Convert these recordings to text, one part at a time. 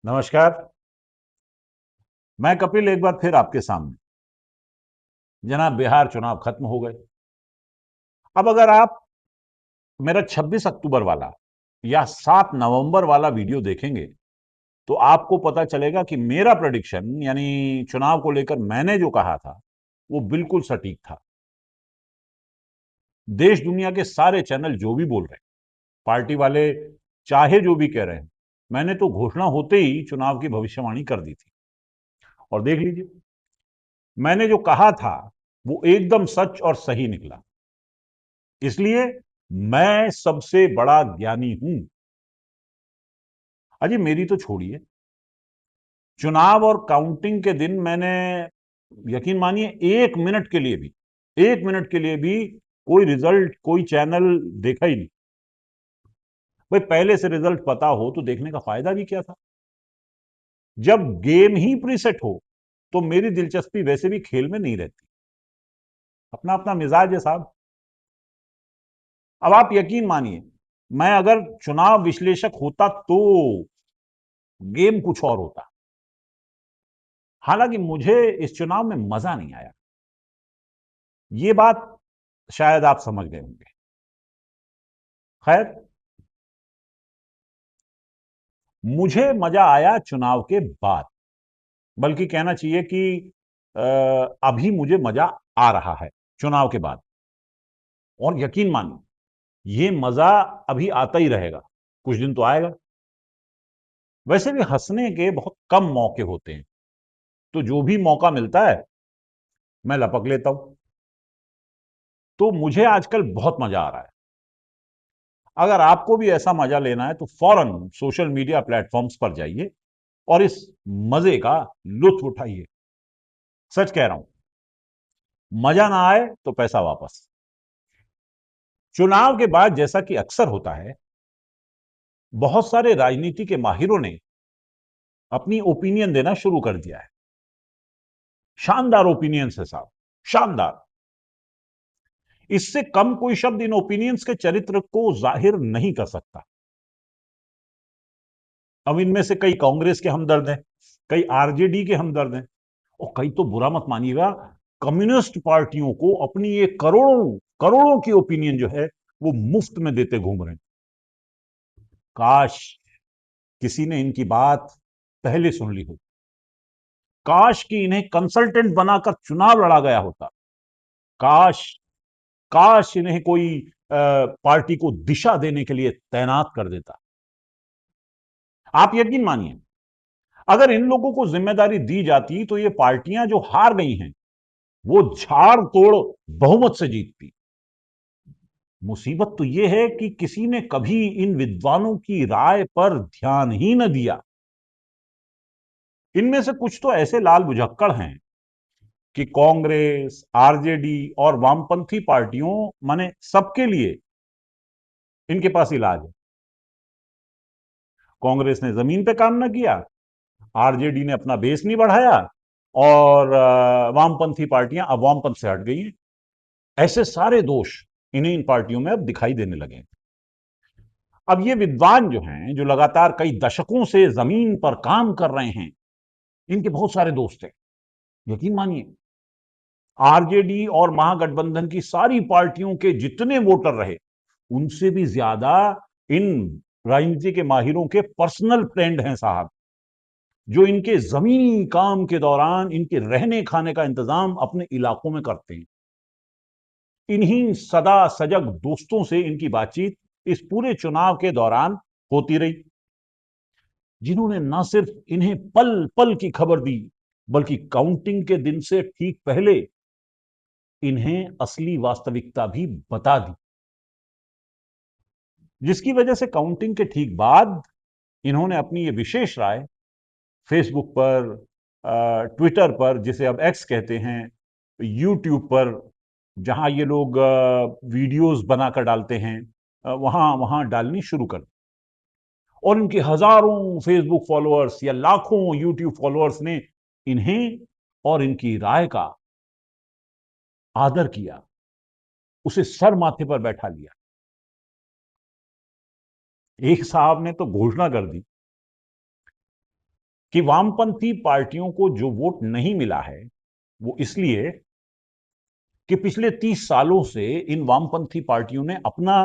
नमस्कार। मैं कपिल एक बार फिर आपके सामने। जनाब, बिहार चुनाव खत्म हो गए। अब अगर आप मेरा 26 अक्टूबर वाला या 7 नवंबर वाला वीडियो देखेंगे तो आपको पता चलेगा कि मेरा प्रेडिक्शन यानी चुनाव को लेकर मैंने जो कहा था वो बिल्कुल सटीक था। देश दुनिया के सारे चैनल जो भी बोल रहे हैं, पार्टी वाले चाहे जो भी कह रहे हैं, मैंने तो घोषणा होते ही चुनाव की भविष्यवाणी कर दी थी। और देख लीजिए, मैंने जो कहा था वो एकदम सच और सही निकला। इसलिए मैं सबसे बड़ा ज्ञानी हूं। अजी मेरी तो छोड़िए, चुनाव और काउंटिंग के दिन मैंने, यकीन मानिए, 1 मिनट के लिए भी, 1 मिनट के लिए भी कोई रिजल्ट, कोई चैनल देखा ही नहीं। भाई पहले से रिजल्ट पता हो तो देखने का फायदा भी क्या था। जब गेम ही प्रीसेट हो तो मेरी दिलचस्पी वैसे भी खेल में नहीं रहती। अपना अपना मिजाज है साहब। अब आप यकीन मानिए, मैं अगर चुनाव विश्लेषक होता तो गेम कुछ और होता। हालांकि मुझे इस चुनाव में मजा नहीं आया, ये बात शायद आप समझ गए होंगे। खैर, मुझे मजा आया चुनाव के बाद, बल्कि कहना चाहिए कि अभी मुझे मजा आ रहा है चुनाव के बाद। और यकीन मानिए, ये मजा अभी आता ही रहेगा, कुछ दिन तो आएगा। वैसे भी हंसने के बहुत कम मौके होते हैं, तो जो भी मौका मिलता है मैं लपक लेता हूं। तो मुझे आजकल बहुत मजा आ रहा है। अगर आपको भी ऐसा मजा लेना है तो फौरन सोशल मीडिया प्लेटफॉर्म्स पर जाइए और इस मजे का लुत्फ उठाइए। सच कह रहा हूं, मजा ना आए तो पैसा वापस। चुनाव के बाद जैसा कि अक्सर होता है, बहुत सारे राजनीति के माहिरों ने अपनी ओपिनियन देना शुरू कर दिया है। शानदार ओपिनियन है साहब, शानदार। इससे कम कोई शब्द इन ओपिनियंस के चरित्र को जाहिर नहीं कर सकता। अब इनमें से कई कांग्रेस के हमदर्द हैं, कई आरजेडी के हमदर्द हैं, और कई तो बुरा मत मानिएगा, कम्युनिस्ट पार्टियों को अपनी ये करोड़ों करोड़ों की ओपिनियन जो है वो मुफ्त में देते घूम रहे हैं। काश किसी ने इनकी बात पहले सुन ली हो। काश कि इन्हें कंसल्टेंट बनाकर चुनाव लड़ा गया होता। काश काश इन्हें कोई पार्टी को दिशा देने के लिए तैनात कर देता। आप यकीन मानिए, अगर इन लोगों को जिम्मेदारी दी जाती तो ये पार्टियां जो हार गई हैं वो झाड़ तोड़ बहुमत से जीतती। मुसीबत तो यह है कि किसी ने कभी इन विद्वानों की राय पर ध्यान ही न दिया। इनमें से कुछ तो ऐसे लाल बुझक्कड़ हैं कि कांग्रेस, आरजेडी और वामपंथी पार्टियों, माने सबके लिए इनके पास इलाज है। कांग्रेस ने जमीन पे काम न किया, आरजेडी ने अपना बेस नहीं बढ़ाया, और वामपंथी पार्टियां अब वामपंथ से हट गई हैं। ऐसे सारे दोष इन्हीं इन पार्टियों में अब दिखाई देने लगे हैं। अब ये विद्वान जो हैं, जो लगातार कई दशकों से जमीन पर काम कर रहे हैं, इनके बहुत सारे दोस्त हैं। यकीन मानिए, आरजेडी और महागठबंधन की सारी पार्टियों के जितने वोटर रहे, उनसे भी ज्यादा इन राजनीति के माहिरों के पर्सनल फ्रेंड हैं साहब, जो इनके जमीनी काम के दौरान इनके रहने खाने का इंतजाम अपने इलाकों में करते हैं। इन्हीं सदा सजग दोस्तों से इनकी बातचीत इस पूरे चुनाव के दौरान होती रही, जिन्होंने न सिर्फ इन्हें पल पल की खबर दी, बल्कि काउंटिंग के दिन से ठीक पहले इन्हें असली वास्तविकता भी बता दी, जिसकी वजह से काउंटिंग के ठीक बाद इन्होंने अपनी ये विशेष राय फेसबुक पर, ट्विटर पर, जिसे अब एक्स कहते हैं, यूट्यूब पर, जहां ये लोग वीडियोस बनाकर डालते हैं, वहां वहां डालनी शुरू कर दी। और इनके हजारों फेसबुक फॉलोअर्स या लाखों यूट्यूब फॉलोअर्स ने इन्हें और इनकी राय का आदर किया, उसे सर माथे पर बैठा लिया। एक साहब ने तो घोषणा कर दी कि वामपंथी पार्टियों को जो वोट नहीं मिला है वो इसलिए कि पिछले 30 सालों से इन वामपंथी पार्टियों ने अपना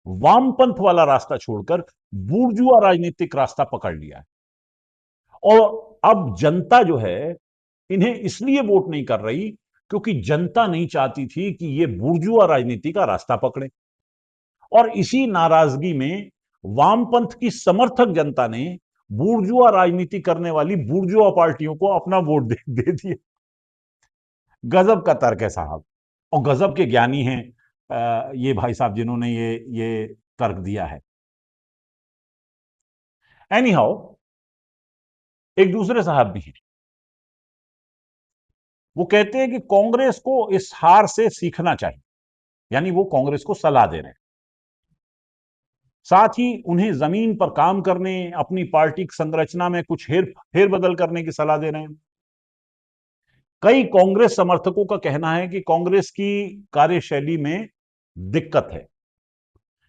वामपंथ वाला रास्ता छोड़कर बूर्जुआ राजनीतिक रास्ता पकड़ लिया है। और अब जनता जो है इन्हें इसलिए वोट नहीं कर रही क्योंकि जनता नहीं चाहती थी कि ये बूर्जुआ राजनीति का रास्ता पकड़े। और इसी नाराजगी में वामपंथ की समर्थक जनता ने बूर्जुआ राजनीति करने वाली बूर्जुआ पार्टियों को अपना वोट दे दिया। गजब का तर्क है साहब, और गजब के ज्ञानी हैं ये भाई साहब जिन्होंने ये तर्क दिया है। एनी हाउ, एक दूसरे साहब भी हैं, वो कहते हैं कि कांग्रेस को इस हार से सीखना चाहिए, यानी वो कांग्रेस को सलाह दे रहे हैं, साथ ही उन्हें जमीन पर काम करने, अपनी पार्टी की संरचना में कुछ फेरबदल करने की सलाह दे रहे हैं। कई कांग्रेस समर्थकों का कहना है कि कांग्रेस की कार्यशैली में दिक्कत है,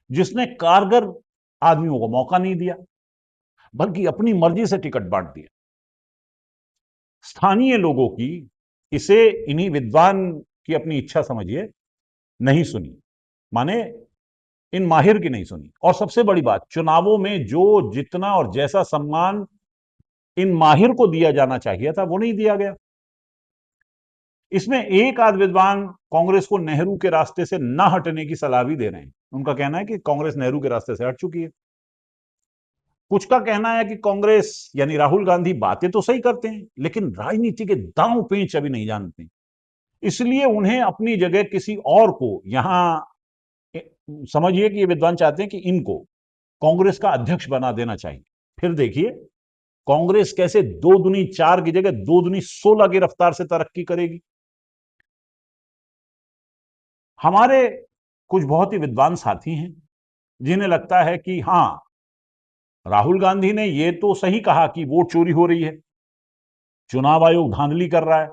जिसने कारगर आदमियों को मौका नहीं दिया बल्कि अपनी मर्जी से टिकट बांट दिया। स्थानीय लोगों की इसे इन्हीं विद्वान की अपनी इच्छा समझिए नहीं सुनी, माने इन माहिर की नहीं सुनी। और सबसे बड़ी बात, चुनावों में जो जितना और जैसा सम्मान इन माहिर को दिया जाना चाहिए था वो नहीं दिया गया। इसमें एक आध विद्वान कांग्रेस को नेहरू के रास्ते से न हटने की सलाह भी दे रहे हैं। उनका कहना है कि कांग्रेस नेहरू के रास्ते से हट चुकी है। कुछ का कहना है कि कांग्रेस यानी राहुल गांधी बातें तो सही करते हैं लेकिन राजनीति के दांव पेंच अभी नहीं जानते, इसलिए उन्हें अपनी जगह किसी और को यहां, समझिए कि ये विद्वान चाहते हैं कि इनको कांग्रेस का अध्यक्ष बना देना चाहिए। फिर देखिए कांग्रेस कैसे 2 दूनी 4 की जगह 2 दूनी 16 की रफ्तार से तरक्की करेगी। हमारे कुछ बहुत ही विद्वान साथी हैं जिन्हें लगता है कि हां, राहुल गांधी ने यह तो सही कहा कि वोट चोरी हो रही है, चुनाव आयोग धांधली कर रहा है।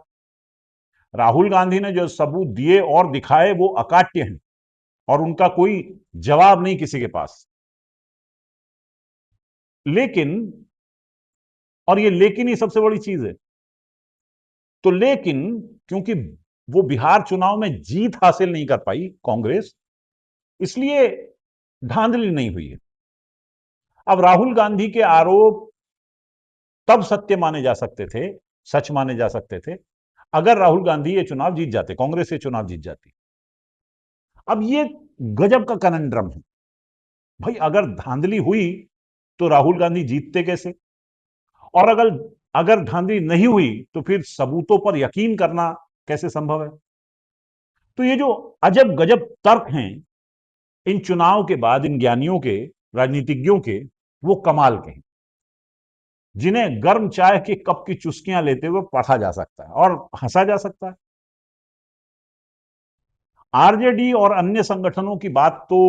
राहुल गांधी ने जो सबूत दिए और दिखाए वो अकाट्य हैं और उनका कोई जवाब नहीं किसी के पास। लेकिन, और ये लेकिन ही सबसे बड़ी चीज है, तो लेकिन क्योंकि वो बिहार चुनाव में जीत हासिल नहीं कर पाई कांग्रेस, इसलिए धांधली नहीं हुई है। अब राहुल गांधी के आरोप तब सत्य माने जा सकते थे, सच माने जा सकते थे, अगर राहुल गांधी ये चुनाव जीत जाते, कांग्रेस ये चुनाव जीत जाती। अब ये गजब का कनंड्रम है भाई, अगर धांधली हुई तो राहुल गांधी जीतते कैसे, और अगर अगर धांधली नहीं हुई तो फिर सबूतों पर यकीन करना कैसे संभव है। तो ये जो अजब गजब तर्क हैं इन चुनाव के बाद इन ज्ञानियों के, राजनीतिज्ञों के, वो कमाल के हैं, जिन्हें गर्म चाय के कप की चुस्कियां लेते हुए पढ़ा जा सकता है और हंसा जा सकता है। आरजेडी और अन्य संगठनों की बात तो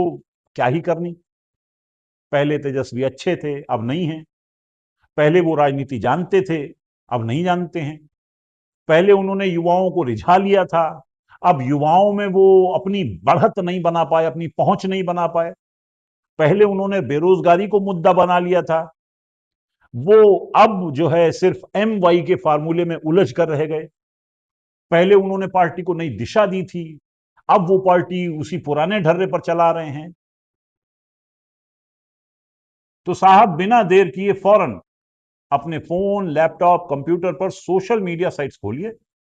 क्या ही करनी, पहले तेजस्वी अच्छे थे अब नहीं हैं, पहले वो राजनीति जानते थे अब नहीं जानते हैं, पहले उन्होंने युवाओं को रिझा लिया था, अब युवाओं में वो अपनी बढ़त नहीं बना पाए, अपनी पहुंच नहीं बना पाए। पहले उन्होंने बेरोजगारी को मुद्दा बना लिया था, वो अब जो है सिर्फ MY के फार्मूले में उलझ कर रह गए। पहले उन्होंने पार्टी को नई दिशा दी थी, अब वो पार्टी उसी पुराने ढर्रे पर चला रहे हैं। तो साहब बिना देर किए फौरन अपने फोन, लैपटॉप, कंप्यूटर पर सोशल मीडिया साइट्स खोलिए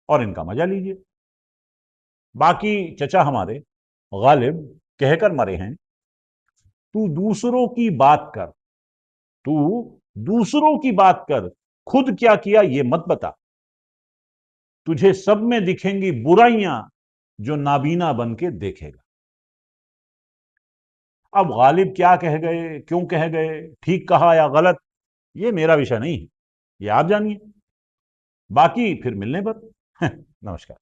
और इनका मजा लीजिए। बाकी चचा हमारे गालिब कहकर मरे हैं, तू दूसरों की बात कर, तू दूसरों की बात कर, खुद क्या किया ये मत बता, तुझे सब में दिखेंगी बुराइयां जो नाबीना बन के देखेगा। अब गालिब क्या कह गए, क्यों कह गए, ठीक कहा या गलत, ये मेरा विषय नहीं है, ये आप जानिए। बाकी फिर मिलने पर नमस्कार।